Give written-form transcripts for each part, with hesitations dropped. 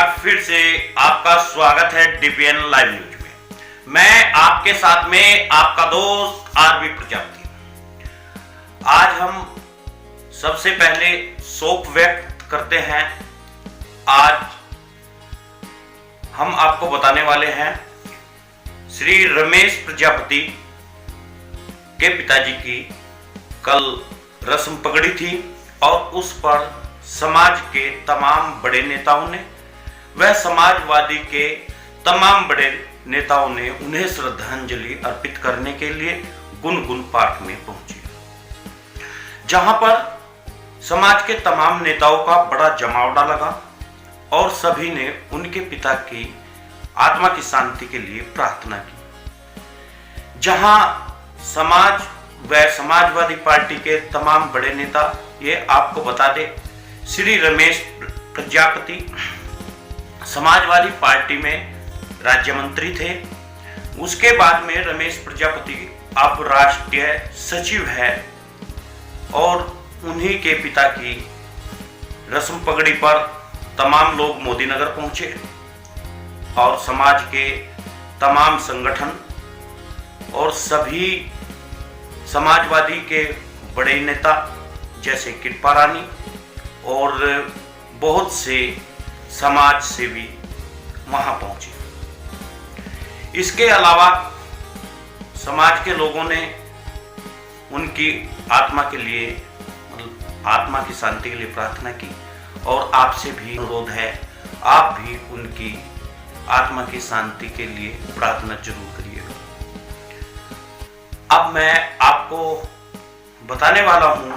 बार फिर से आपका स्वागत है डीपीएन लाइव न्यूज में। मैं आपके साथ में आपका दोस्त आरवी प्रजापति। आज हम सबसे पहले शोक व्यक्त करते हैं। आज हम आपको बताने वाले हैं श्री रमेश प्रजापति के पिताजी की कल रस्म पकड़ी थी और उस पर समाज के तमाम बड़े नेताओं ने वह समाजवादी के तमाम बड़े नेताओं ने उन्हें श्रद्धांजलि अर्पित करने के लिए गुनगुन पार्क में पहुंचे, जहां पर समाज के तमाम नेताओं का बड़ा जमावड़ा लगा और सभी ने उनके पिता की आत्मा की शांति के लिए प्रार्थना की। जहां समाज व समाजवादी पार्टी के तमाम बड़े नेता, ये आपको बता दे, श्री रमेश प्रजापति समाजवादी पार्टी में राज्य मंत्री थे। उसके बाद में रमेश प्रजापति अब राष्ट्रीय सचिव है और उन्हीं के पिता की रस्म पगड़ी पर तमाम लोग मोदी नगर पहुंचे और समाज के तमाम संगठन और सभी समाजवादी के बड़े नेता जैसे कृपा रानी और बहुत से समाज सेवी वहां पहुंचे। इसके अलावा समाज के लोगों ने उनकी आत्मा के लिए, आत्मा की शांति के लिए प्रार्थना की और आपसे भी अनुरोध है, आप भी उनकी आत्मा की शांति के लिए प्रार्थना जरूर करिएगा। अब मैं आपको बताने वाला हूं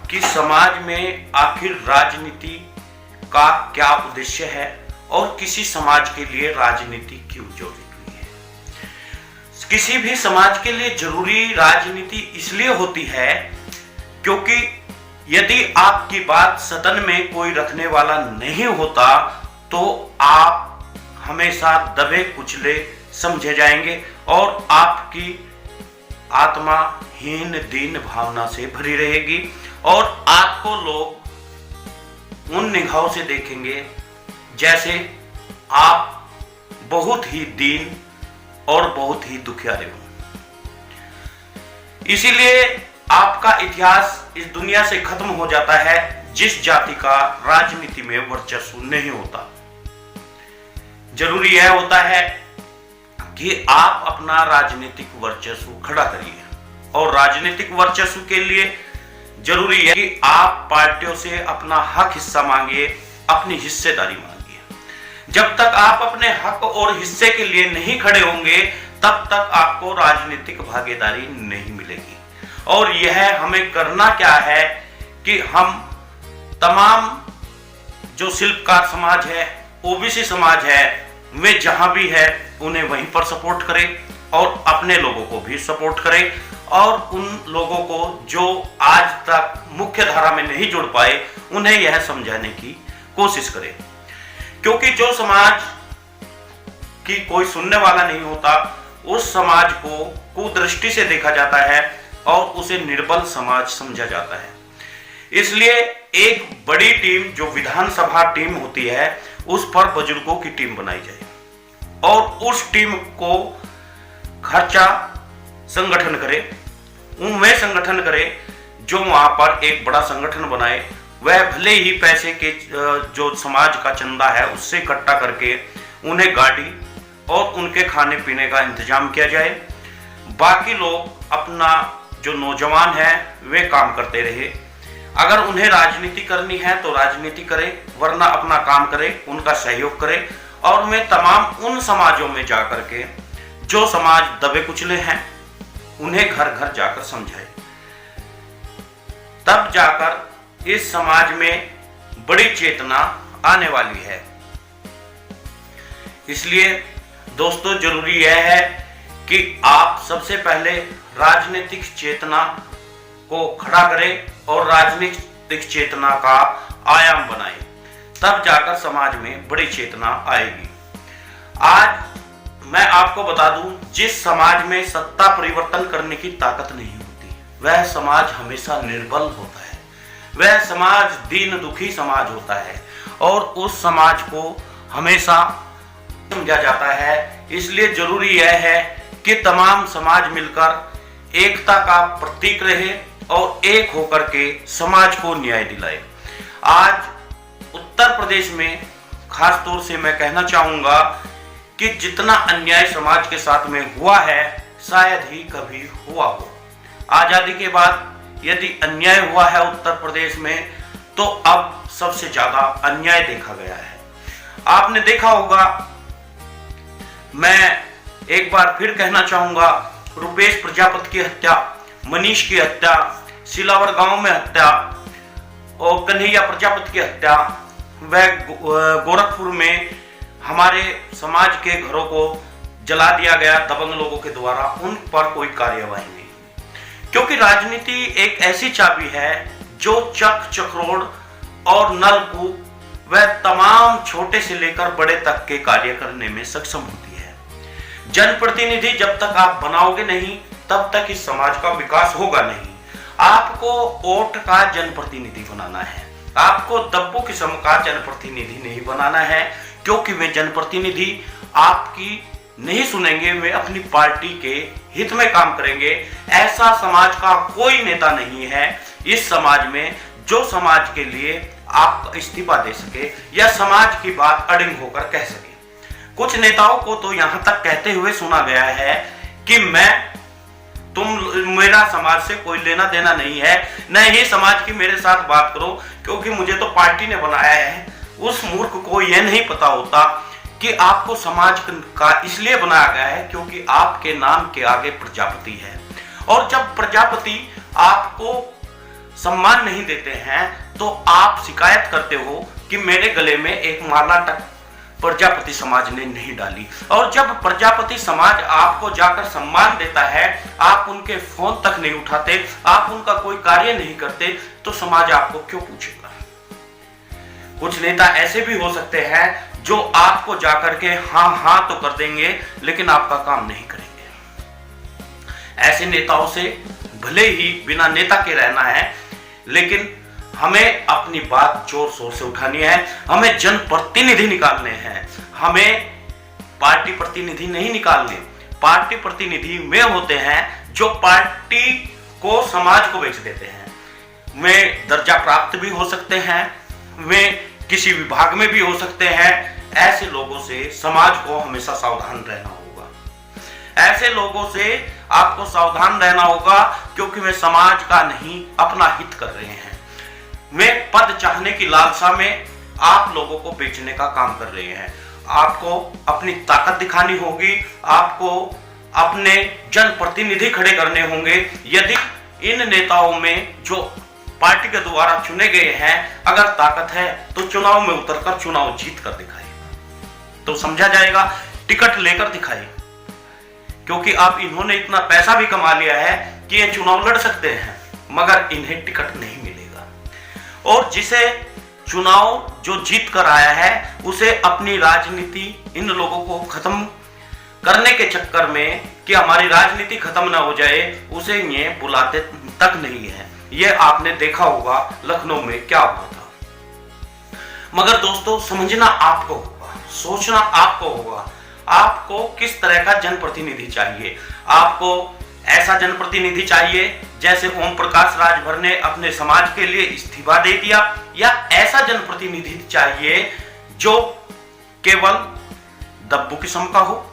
कि समाज में आखिर राजनीति का क्या उद्देश्य है और किसी समाज के लिए राजनीति क्यों जरूरी है। किसी भी समाज के लिए जरूरी राजनीति इसलिए होती है क्योंकि यदि आपकी बात सदन में कोई रखने वाला नहीं होता तो आप हमेशा दबे कुचले समझे जाएंगे और आपकी आत्मा हीन दीन भावना से भरी रहेगी और आपको लोग उन निगाहों से देखेंगे जैसे आप बहुत ही दीन और बहुत ही दुखियारे हो। इसीलिए आपका इतिहास इस दुनिया से खत्म हो जाता है जिस जाति का राजनीति में वर्चस्व नहीं होता। जरूरी यह होता है कि आप अपना राजनीतिक वर्चस्व खड़ा करिए और राजनीतिक वर्चस्व के लिए जरूरी है कि आप पार्टियों से अपना हक हिस्सा मांगिए, अपनी हिस्सेदारी मांगिए। जब तक आप अपने हक और हिस्से के लिए नहीं खड़े होंगे तब तक आपको राजनीतिक भागीदारी नहीं मिलेगी। और यह हमें करना क्या है कि हम तमाम जो शिल्पकार समाज है, ओबीसी समाज है, वे जहां भी है उन्हें वहीं पर सपोर्ट करें और अपने लोगों को भी सपोर्ट करें और उन लोगों को जो आज तक मुख्य धारा में नहीं जुड़ पाए उन्हें यह समझाने की कोशिश करें। क्योंकि जो समाज की कोई सुनने वाला नहीं होता उस समाज को कुदृष्टि से देखा जाता है और उसे निर्बल समाज समझा जाता है। इसलिए एक बड़ी टीम जो विधानसभा टीम होती है उस पर बुजुर्गों की टीम बनाई जाए और उस टीम को खर्चा संगठन करे, उनमें संगठन करे जो वहां पर एक बड़ा संगठन बनाए। वह भले ही पैसे के जो समाज का चंदा है उससे इकट्ठा करके उन्हें गाड़ी और उनके खाने पीने का इंतजाम किया जाए। बाकी लोग अपना जो नौजवान है वे काम करते रहे। अगर उन्हें राजनीति करनी है तो राजनीति करे, वरना अपना काम करे, उनका सहयोग करे और वे तमाम उन समाजों में जाकर के जो समाज दबे कुचले हैं उन्हें घर घर जाकर समझाए। तब जाकर इस समाज में बड़ी चेतना आने वाली है। इसलिए दोस्तों जरूरी यह है कि आप सबसे पहले राजनीतिक चेतना को खड़ा करें और राजनीतिक चेतना का आयाम बनाएं, तब जाकर समाज में बड़ी चेतना आएगी। आज मैं आपको बता दूं, जिस समाज में सत्ता परिवर्तन करने की ताकत नहीं होती वह समाज हमेशा निर्बल होता है, वह समाज दीन दुखी समाज होता है और उस समाज को हमेशा समझा जाता है। इसलिए जरूरी यह है कि तमाम समाज मिलकर एकता का प्रतीक रहे और एक होकर के समाज को न्याय दिलाए। आज उत्तर प्रदेश में खास तौर से मैं कहना चाहूंगा कि जितना अन्याय समाज के साथ में हुआ है शायद ही कभी हुआ हो। आजादी के बाद यदि अन्याय हुआ है उत्तर प्रदेश में तो अब सबसे ज्यादा अन्याय देखा गया है। आपने देखा होगा, मैं एक बार फिर कहना चाहूंगा, रुपेश प्रजापति की हत्या, मनीष की हत्या, सिलावर गांव में हत्या और कन्हैया प्रजापति की हत्या, वह गोरखपुर में हमारे समाज के घरों को जला दिया गया दबंग लोगों के द्वारा, उन पर कोई कार्यवाही नहीं। क्योंकि राजनीति एक ऐसी चाबी है जो चक चक्रोड़ और नलकूप वह तमाम छोटे से लेकर बड़े तक के कार्य करने में सक्षम होती है। जनप्रतिनिधि जब तक आप बनाओगे नहीं तब तक इस समाज का विकास होगा नहीं। आपको वोट का जनप्रतिनिधि बनाना है, आपको दब्बू किस्म का जनप्रतिनिधि नहीं बनाना है, क्योंकि वे जनप्रतिनिधि आपकी नहीं सुनेंगे, वे अपनी पार्टी के हित में काम करेंगे। ऐसा समाज का कोई नेता नहीं है इस समाज में जो समाज के लिए आप इस्तीफा दे सके या समाज की बात अड़िंग होकर कह सके। कुछ नेताओं को तो यहां तक कहते हुए सुना गया है कि मेरा समाज से कोई लेना देना नहीं है, न ही समाज की मेरे साथ बात करो, क्योंकि मुझे तो पार्टी ने बनाया है। उस मूर्ख को यह नहीं पता होता कि आपको समाज का इसलिए बनाया गया है क्योंकि आपके नाम के आगे प्रजापति है, और जब प्रजापति आपको सम्मान नहीं देते हैं तो आप शिकायत करते हो कि मेरे गले में एक माला तक प्रजापति समाज ने नहीं डाली। और जब प्रजापति समाज आपको जाकर सम्मान देता है, आप उनके फोन तक नहीं उठाते, आप उनका कोई कार्य नहीं करते, तो समाज आपको क्यों पूछेगा। कुछ नेता ऐसे भी हो सकते हैं जो आपको जाकर के हाँ तो कर देंगे लेकिन आपका काम नहीं करेंगे। ऐसे नेताओं से भले ही बिना नेता के रहना है, लेकिन हमें अपनी बात जोर शोर से उठानी है, हमें जनप्रतिनिधि निकालने हैं, हमें पार्टी प्रतिनिधि नहीं निकालने। पार्टी प्रतिनिधि वे होते हैं जो पार्टी को समाज को बेच देते हैं। वे दर्जा प्राप्त भी हो सकते हैं, वे किसी विभाग में भी हो सकते हैं। ऐसे लोगों से समाज को हमेशा सावधान रहना होगा। ऐसे लोगों से आपको सावधान रहना होगा, क्योंकि वे समाज का नहीं अपना हित कर रहे हैं। वे पद चाहने की लालसा में आप लोगों को बेचने का काम कर रहे हैं। आपको अपनी ताकत दिखानी होगी, आपको अपने जनप्रतिनिधि खड़े करने होंगे। यदि इन नेताओं में जो पार्टी के द्वारा चुने गए हैं अगर ताकत है तो चुनाव में उतरकर चुनाव जीत कर दिखाए तो समझा जाएगा, टिकट लेकर दिखाए, क्योंकि अब इन्होंने इतना पैसा भी कमा लिया है कि ये चुनाव लड़ सकते हैं, मगर इन्हें टिकट नहीं मिलेगा। और जिसे चुनाव जो जीत कर आया है उसे अपनी राजनीति इन लोगों को खत्म करने के चक्कर में कि हमारी राजनीति खत्म ना हो जाए, उसे ये बुलाते तक नहीं है। ये आपने देखा होगा लखनऊ में क्या हुआ था। मगर दोस्तों, समझना आपको होगा, सोचना आपको होगा, आपको किस तरह का जनप्रतिनिधि चाहिए। आपको ऐसा जनप्रतिनिधि चाहिए जैसे ओम प्रकाश राजभर ने अपने समाज के लिए इस्तीफा दे दिया, या ऐसा जनप्रतिनिधि चाहिए जो केवल दब्बू किस्म का हो,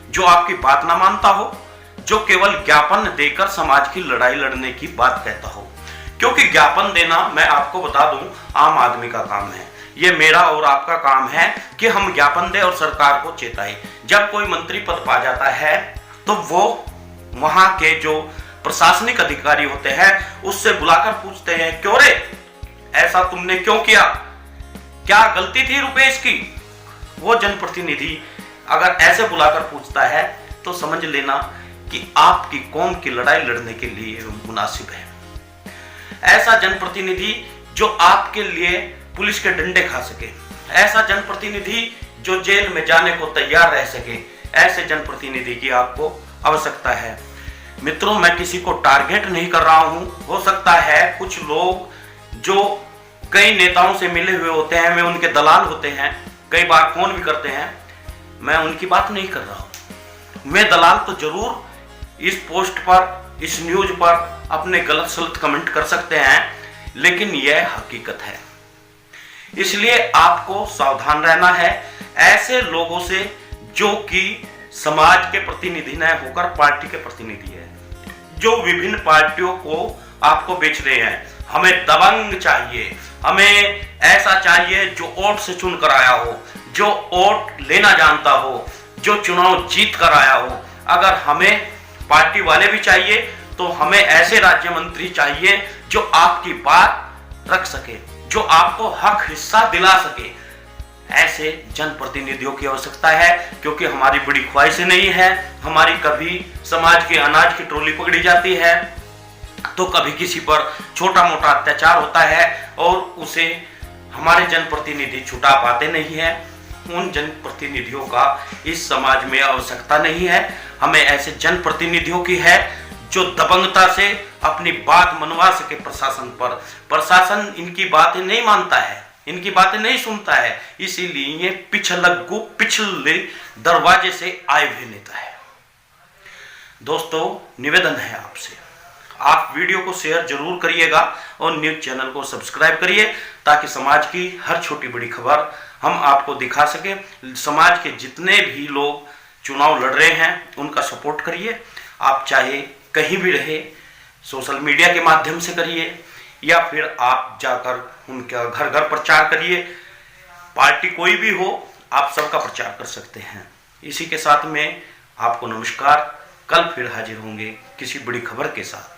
जो आपकी बात ना मानता हो, जो केवल ज्ञापन देकर समाज की लड़ाई लड़ने की बात कहता हो। क्योंकि ज्ञापन देना, मैं आपको बता दूं, आम आदमी का काम है। ये मेरा और आपका काम है कि हम ज्ञापन दें और सरकार को चेताएं। जब कोई मंत्री पद पा जाता है तो वो वहां के जो प्रशासनिक अधिकारी होते हैं उससे बुलाकर पूछते हैं, क्यों रे, ऐसा तुमने क्यों किया, क्या गलती थी रुपेश की। वो जनप्रतिनिधि अगर ऐसे बुलाकर पूछता है तो समझ लेना कि आपकी कौम की लड़ाई लड़ने के लिए मुनासिब है। ऐसा जनप्रतिनिधि जो आपके लिए पुलिस के डंडे खा सके, ऐसा जनप्रतिनिधि जो जेल में जाने को तैयार रह सके, ऐसे जनप्रतिनिधि की आपको आवश्यकता है। मित्रों, मैं किसी को टारगेट नहीं कर रहा हूं। हो सकता है कुछ लोग जो कई नेताओं से मिले हुए होते हैं, वे उनके दलाल होते हैं, कई बार फोन भी करते हैं, मैं उनकी बात नहीं कर रहा हूं। वे दलाल तो जरूर इस पोस्ट पर, इस न्यूज पर अपने गलत सलत कमेंट कर सकते हैं, लेकिन यह हकीकत है। इसलिए आपको सावधान रहना है ऐसे लोगों से जो कि समाज के प्रतिनिधि न होकर पार्टी के प्रतिनिधि है, जो विभिन्न पार्टियों को आपको बेच रहे हैं। हमें दबंग चाहिए, हमें ऐसा चाहिए जो वोट से चुन कर आया हो, जो वोट लेना जानता हो, जो चुनाव जीत कर आया हो। अगर हमें पार्टी वाले भी चाहिए तो हमें ऐसे राज्य मंत्री चाहिए जो आपकी बात रख सके, जो आपको हक हिस्सा दिला सके। ऐसे जनप्रतिनिधियों की आवश्यकता है, क्योंकि हमारी बड़ी ख्वाहिशें नहीं है। हमारी कभी समाज के अनाज की ट्रॉली पकड़ी जाती है, तो कभी किसी पर छोटा मोटा अत्याचार होता है और उसे हमारे जनप्रतिनिधि छुटा पाते नहीं है। उन जनप्रतिनिधियों का इस समाज में आवश्यकता नहीं है। हमें ऐसे जनप्रतिनिधियों की है जो दबंगता से अपनी बात मनवा सके प्रशासन पर। प्रशासन इनकी बातें नहीं मानता है, इनकी बातें नहीं सुनता है, इसीलिए ये पिछले दरवाजे से आए हुए नेता है। दोस्तों, निवेदन है आपसे, आप वीडियो को शेयर जरूर करिएगा और न्यूज चैनल को सब्सक्राइब करिए, ताकि समाज की हर छोटी बड़ी खबर हम आपको दिखा सके। समाज के जितने भी लोग चुनाव लड़ रहे हैं उनका सपोर्ट करिए। आप चाहे कहीं भी रहे, सोशल मीडिया के माध्यम से करिए या फिर आप जाकर उनका घर घर प्रचार करिए। पार्टी कोई भी हो, आप सबका प्रचार कर सकते हैं। इसी के साथ में आपको नमस्कार। कल फिर हाजिर होंगे किसी बड़ी खबर के साथ।